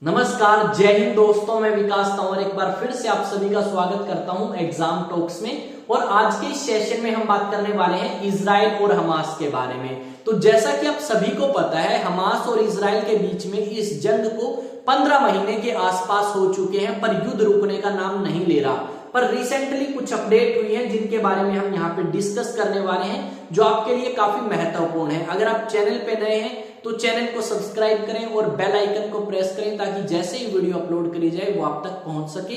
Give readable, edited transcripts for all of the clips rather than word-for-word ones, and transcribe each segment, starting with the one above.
नमस्कार, जय हिंद दोस्तों। मैं विकास तंवर एक बार फिर से आप सभी का स्वागत करता हूं एग्जाम टॉक्स में। और आज के इस सेशन में हम बात करने वाले हैं इजराइल और हमास के बारे में। तो जैसा कि आप सभी को पता है, हमास और इजराइल के बीच में इस जंग को 15 महीने के आसपास हो चुके हैं, पर युद्ध रुकने का नाम नहीं ले रहा। पर रिसेंटली कुछ अपडेट हुई है जिनके बारे में हम यहाँ पे डिस्कस करने वाले हैं, जो आपके लिए काफी महत्वपूर्ण है। अगर आप चैनल पे नए हैं तो चैनल को सब्सक्राइब करें और बेल आइकन को प्रेस करें, ताकि जैसे ही वीडियो अपलोड करी जाए वो आप तक पहुंच सके।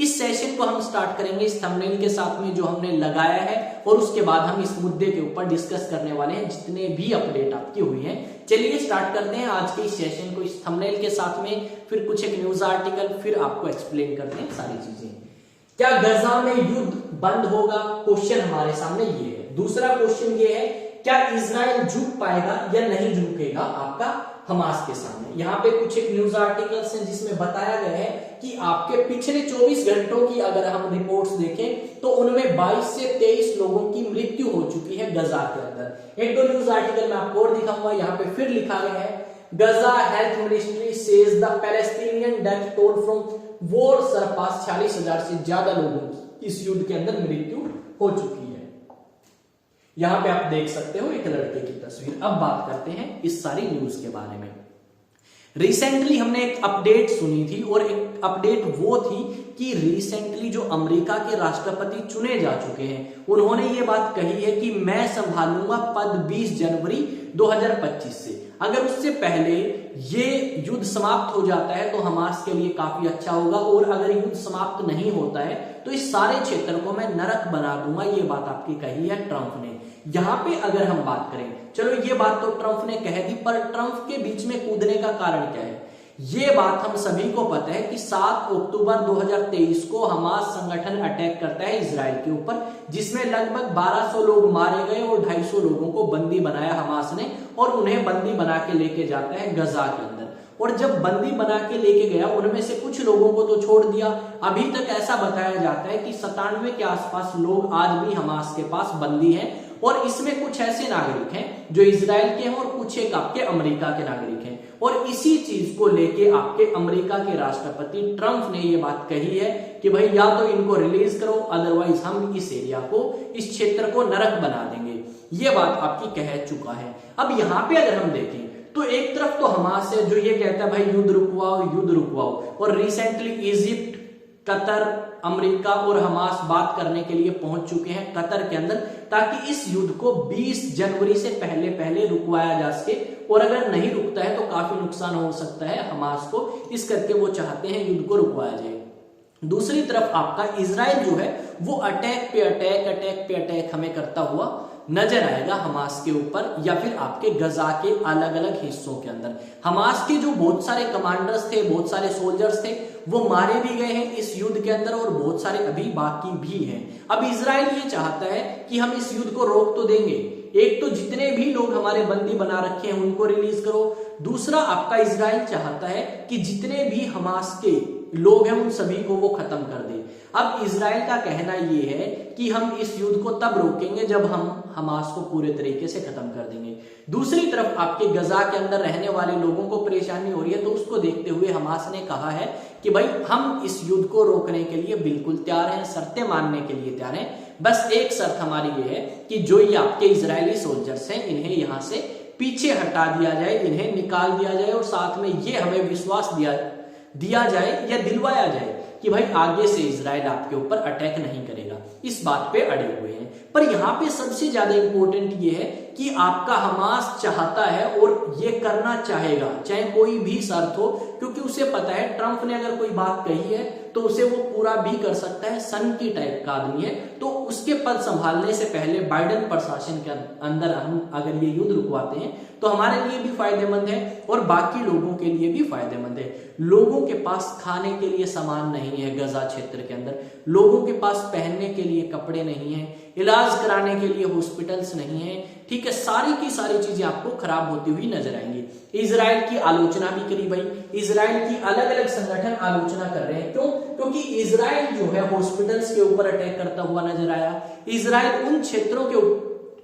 इस सेशन को हम स्टार्ट करेंगे इस थंबनेल के साथ में जो हमने लगाया है, और उसके बाद हम इस मुद्दे के ऊपर डिस्कस करने वाले हैं जितने भी अपडेट आपकी हुई है। चलिए स्टार्ट करते हैं आज के इस सेशन को इस थंबनेल के साथ में, फिर कुछ एक न्यूज आर्टिकल, फिर आपको एक्सप्लेन करते हैं सारी चीजें। क्या गजा में युद्ध बंद होगा? क्वेश्चन हमारे सामने ये है। दूसरा क्वेश्चन ये है, क्या इजराइल झुक पाएगा या नहीं झुकेगा आपका हमास के सामने? यहाँ पे कुछ एक न्यूज आर्टिकल्स हैं जिसमें बताया गया है कि आपके पिछले 24 घंटों की अगर हम रिपोर्ट्स देखें तो उनमें 22 से 23 लोगों की मृत्यु हो चुकी है गजा के अंदर। एक दो न्यूज आर्टिकल में आपको और दिखाऊंगा। यहाँ पे फिर लिखा गया है, Gaza health ministry says the Palestinian death toll from war surpass 46,000 से ज्यादा लोगों की इस युद्ध के अंदर मृत्यु हो चुकी है। यहां पे आप देख सकते हो एक लड़के की तस्वीर। अब बात करते हैं इस सारी न्यूज के बारे में। रिसेंटली हमने एक अपडेट सुनी थी, और एक अपडेट वो थी कि रिसेंटली जो अमेरिका के राष्ट्रपति चुने जा चुके हैं, उन्होंने ये बात कही है कि मैं संभालूंगा पद 20 जनवरी 2025 से। अगर उससे पहले ये युद्ध समाप्त हो जाता है तो हमास के लिए काफी अच्छा होगा, और अगर युद्ध समाप्त नहीं होता है तो इस सारे क्षेत्र को मैं नरक बना दूंगा। ये बात आपकी कही है ट्रंप ने। यहां पे अगर हम बात करें, चलो ये बात तो ट्रंप ने कह दी, पर ट्रंप के बीच में कूदने का कारण क्या है? ये बात हम सभी को पता है कि 7 अक्टूबर 2023 को हमास संगठन अटैक करता है इजराइल के ऊपर, जिसमें लगभग 1200 लोग मारे गए और 250 लोगों को बंदी बनाया हमास ने, और उन्हें बंदी बना के लेके जाता है गजा के अंदर। और जब बंदी बना के लेके गया, उनमें से कुछ लोगों को तो छोड़ दिया। अभी तक ऐसा बताया जाता है कि 97 के आसपास लोग आज भी हमास के पास बंदी हैं, और इसमें कुछ ऐसे नागरिक हैं जो इजराइल के हैं और कुछ एक आपके अमेरिका के नागरिक हैं। और इसी चीज को लेके आपके अमेरिका के राष्ट्रपति ट्रंप ने ये बात कही है कि भाई या तो इनको रिलीज करो, अदरवाइज हम इस एरिया को, इस क्षेत्र को नरक बना देंगे। ये बात आपकी कह चुका है। अब यहाँ पे अगर हम देखें तो एक तरफ तो हमास है जो ये कहता है भाई युद्ध रुकवाओ, युद्ध रुकवाओ, और रिसेंटली इजिप्ट, कतर, अमेरिका और हमास बात करने के लिए पहुंच चुके हैं कतर के अंदर, ताकि इस युद्ध को 20 जनवरी से पहले पहले रुकवाया जा सके। और अगर नहीं रुकता है तो काफी नुकसान हो सकता है हमास को, इस करके वो चाहते हैं युद्ध को रुकवाया जाए। दूसरी तरफ आपका इजराइल जो है वो अटैक पे अटैक हमें करता हुआ नजर आएगा हमास के ऊपर, या फिर आपके गजा के अलग अलग हिस्सों के अंदर। हमास के जो बहुत सारे कमांडर्स थे, बहुत सारे सोल्जर्स थे, वो मारे भी गए हैं इस युद्ध के अंदर, और बहुत सारे अभी बाकी भी हैं। अब इजराइल ये चाहता है कि हम इस युद्ध को रोक तो देंगे, एक तो जितने भी लोग हमारे बंदी बना रखे हैं उनको रिलीज करो। दूसरा आपका इजराइल चाहता है कि जितने भी हमास के लोग हैं उन सभी को वो खत्म कर दे। अब इजराइल का कहना ये है कि हम इस युद्ध को तब रोकेंगे जब हम हमास को पूरे तरीके से खत्म कर देंगे। दूसरी तरफ आपके गजा के अंदर रहने वाले लोगों को परेशानी हो रही है, तो उसको देखते हुए हमास ने कहा है कि भाई हम इस युद्ध को रोकने के लिए बिल्कुल तैयार हैं, शर्तें मानने के लिए तैयार हैं। बस एक शर्त हमारी ये है कि जो ये आपके इजरायली सोल्जर्स हैं इन्हें यहां से पीछे हटा दिया जाए, इन्हें निकाल दिया जाए, और साथ में ये हमें विश्वास दिया जाए या दिलवाया जाए कि भाई आगे से इजराइल आपके ऊपर अटैक नहीं करेगा। इस बात पे अड़े हुए हैं। पर यहाँ पे सबसे ज्यादा इंपॉर्टेंट ये है कि आपका हमास चाहता है और ये करना चाहेगा, चाहे कोई भी शर्त हो, क्योंकि उसे पता है ट्रंप ने अगर कोई बात कही है तो उसे वो पूरा भी कर सकता है। सन की टाइप का आदमी है, तो उसके पद संभालने से पहले बाइडेन प्रशासन के अंदर हम अगर ये युद्ध रुकवाते हैं तो हमारे लिए भी फायदेमंद है और बाकी लोगों के लिए भी फायदेमंद है। लोगों के पास खाने के लिए सामान नहीं है गजा क्षेत्र के अंदर, लोगों के पास पहनने के लिए कपड़े नहीं है, इलाज कराने के लिए हॉस्पिटल्स नहीं है, ठीक है। सारी की सारी चीजें आपको खराब होती हुई नजर आएंगी। इजराइल की आलोचना भी करी भाई, इजराइल की अलग अलग संगठन आलोचना कर रहे हैं। क्यों? क्योंकि इजराइल जो है हॉस्पिटल्स के ऊपर अटैक करता हुआ नजर आया, इजराइल उन क्षेत्रों के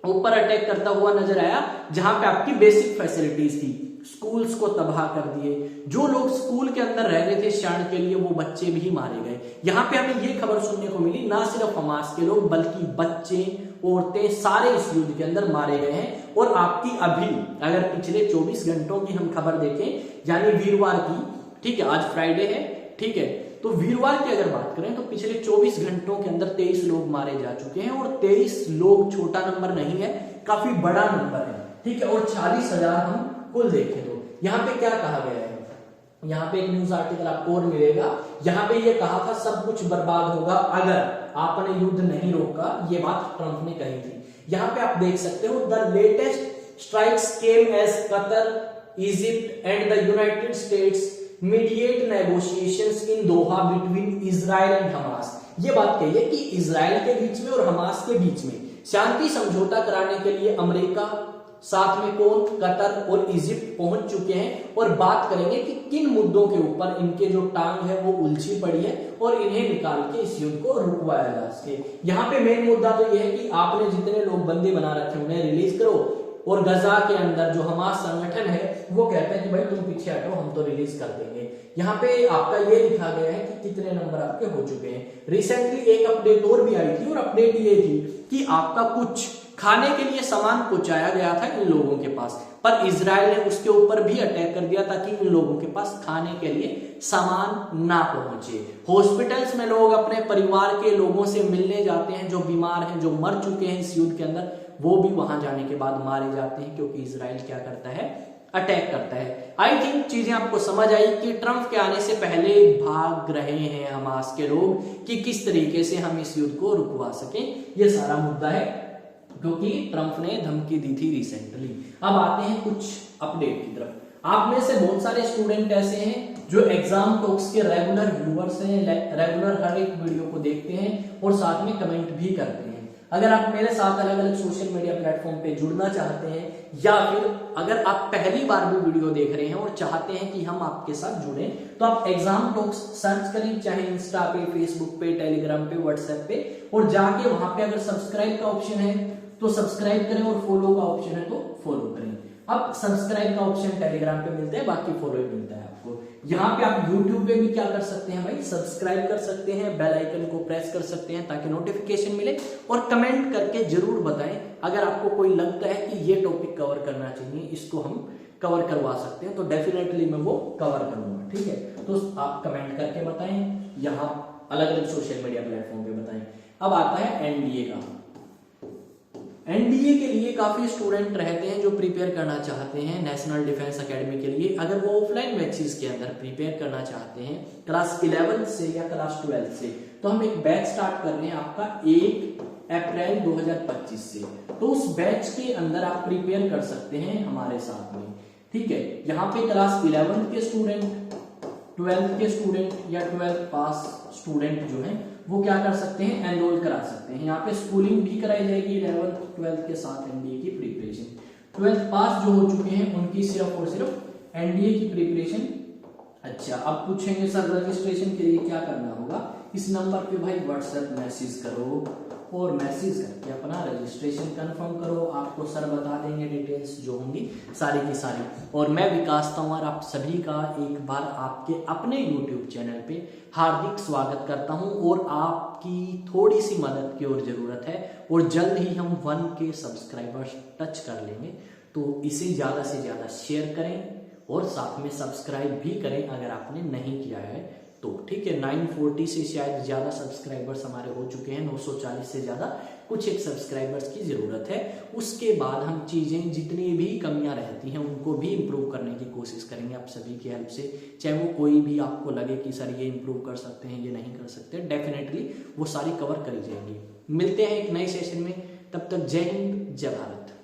ऊपर अटैक करता हुआ नजर आया जहां पे आपकी बेसिक फैसिलिटीज थी। स्कूल्स को तबाह कर दिए, जो लोग स्कूल के अंदर रह रहे थे क्षण के लिए वो बच्चे भी मारे गए। यहाँ पे हमें ये खबर सुनने को मिली, ना सिर्फ हमास के लोग बल्कि बच्चे, औरतें, सारे इस युद्ध के अंदर मारे गए हैं। और आपकी अभी अगर पिछले 24 घंटों की हम खबर देखें, यानी वीरवार की, ठीक है, आज फ्राइडे है, ठीक है, तो वीरवार की अगर बात करें तो पिछले 24 घंटों के अंदर 23 लोग मारे जा चुके हैं। और 23 लोग छोटा नंबर नहीं है, काफी बड़ा नंबर है, ठीक है। और 40,000 हम कुल देखें तो यहाँ पे क्या कहा गया है, यहाँ पे एक न्यूज आर्टिकल आपको और मिलेगा, यहाँ पे ये कहा था सब कुछ बर्बाद होगा अगर आपने युद्ध नहीं रोका, ये बात ट्रंप ने कही थी। यहाँ पे आप देख सकते हो, the latest strikes came as Qatar, Egypt and the United States mediate negotiations in Doha between Israel and Hamas. ये बात कही है कि इजराइल के बीच में और हमास के बीच में शांति समझौता कराने के लिए अमेरिका, साथ में कौन, कतर और इजिप्ट पहुंच चुके हैं और बात करेंगे कि किन मुद्दों के ऊपर इनके जो टांग है वो उलझी पड़ी है और इन्हें निकाल के इस युद्ध को रुकवाया जा सके। यहाँ पे मेन मुद्दा तो यह है कि आपने जितने लोग बंदी बना रखे उन्हें रिलीज करो, और गजा के अंदर जो हमास संगठन है वो कहते हैं कि भाई तुम पीछे हटो, हम तो रिलीज कर देंगे। यहाँ पे आपका ये लिखा गया है कि कितने नंबर आपके हो चुके हैं। रिसेंटली एक अपडेट और भी आई थी, और अपडेट ये थी कि आपका कुछ खाने के लिए सामान पहुंचाया गया था इन लोगों के पास, पर इजराइल ने उसके ऊपर भी अटैक कर दिया ताकि इन लोगों के पास खाने के लिए सामान ना पहुंचे। हॉस्पिटल्स में लोग अपने परिवार के लोगों से मिलने जाते हैं, जो बीमार हैं, जो मर चुके हैं इस युद्ध के अंदर, वो भी वहां जाने के बाद मारे जाते हैं, क्योंकि इजराइल क्या करता है, अटैक करता है। आई थिंक चीजें आपको समझ आई कि ट्रंप के आने से पहले भाग रहे हैं हमास के लोग कि किस तरीके से हम इस युद्ध को रुकवा सकें। ये सारा मुद्दा है क्योंकि ट्रंप ने धमकी दी थी रिसेंटली। अब आते हैं कुछ अपडेट की तरफ। आप में से बहुत सारे स्टूडेंट ऐसे हैं जो एग्जाम टॉक्स के रेगुलर व्यूअर्स हैं, रेगुलर हर एक वीडियो को देखते हैं और साथ में कमेंट भी करते हैं। अगर आप मेरे साथ अलग अलग सोशल मीडिया प्लेटफॉर्म पे जुड़ना चाहते हैं, या फिर अगर आप पहली बार भी वीडियो देख रहे हैं और चाहते हैं कि हम आपके साथ जुड़ें, तो आप एग्जाम टॉक्स सर्च करें, चाहे इंस्टा पे, फेसबुक पे, टेलीग्राम पे, व्हाट्सएप पे, और जाके वहां पे अगर सब्सक्राइब का ऑप्शन है तो सब्सक्राइब करें और फॉलो का ऑप्शन है तो फॉलो करें। अब सब्सक्राइब का ऑप्शन टेलीग्राम पे मिलता है, बाकी फॉलो ही मिलता है आपको। यहाँ पे आप यूट्यूब पे भी क्या कर सकते हैं भाई, सब्सक्राइब कर सकते हैं, बेल आइकन को प्रेस कर सकते हैं ताकि नोटिफिकेशन मिले, और कमेंट करके जरूर बताएं अगर आपको कोई लगता है कि ये टॉपिक कवर करना चाहिए, इसको हम कवर करवा सकते हैं, तो डेफिनेटली मैं वो कवर करूंगा, ठीक है। तो आप कमेंट करके बताएं, यहाँ अलग अलग सोशल मीडिया प्लेटफॉर्म पे बताएं। अब आता है एनडीए का। एनडीए के लिए काफी स्टूडेंट रहते हैं जो प्रिपेयर करना चाहते हैं नेशनल डिफेंस एकेडमी के लिए। अगर वो ऑफलाइन बैचेस के अंदर प्रिपेयर करना चाहते हैं क्लास 11 से या क्लास 12 से, तो हम एक बैच स्टार्ट कर रहे हैं आपका 1 अप्रैल 2025 से। तो उस बैच के अंदर आप प्रिपेयर कर सकते हैं हमारे साथ में, ठीक है। यहाँ पे क्लास 11 के स्टूडेंट, 12th के स्टूडेंट या 12th पास स्टूडेंट जो हैं वो क्या कर सकते हैं, एनरोल करा सकते हैं। यहाँ पे स्कूलिंग भी कराई जाएगी 11th 12th के साथ एनडीए की प्रिपरेशन। 12th पास जो हो चुके हैं उनकी सिर्फ और सिर्फ एनडीए की प्रिपरेशन। अच्छा, अब पूछेंगे सर रजिस्ट्रेशन के लिए क्या करना होगा। इस नंबर पे भाई व्हाट्सएप मैसेज करो और मैसेज करके अपना रजिस्ट्रेशन कंफर्म करो। आपको सर बता देंगे डिटेल्स जो होंगी सारी की सारी। और मैं विकास तंवर आप सभी का एक बार आपके अपने YouTube चैनल पे हार्दिक स्वागत करता हूं, और आपकी थोड़ी सी मदद की और जरूरत है, और जल्द ही हम 1K सब्सक्राइबर्स टच कर लेंगे। तो इसे ज्यादा से ज्यादा शेयर करें और साथ में सब्सक्राइब भी करें अगर आपने नहीं किया है तो, ठीक है। 940 से शायद ज्यादा सब्सक्राइबर्स हमारे हो चुके हैं, 940 से ज्यादा, कुछ एक सब्सक्राइबर्स की जरूरत है। उसके बाद हम चीजें जितनी भी कमियां रहती हैं उनको भी इम्प्रूव करने की कोशिश करेंगे आप सभी की हेल्प से। चाहे वो कोई भी आपको लगे कि सर ये इम्प्रूव कर सकते हैं, ये नहीं कर सकते, डेफिनेटली वो सारी कवर करी जाएंगी। मिलते हैं एक नए सेशन में, तब तक जय हिंद, जय भारत।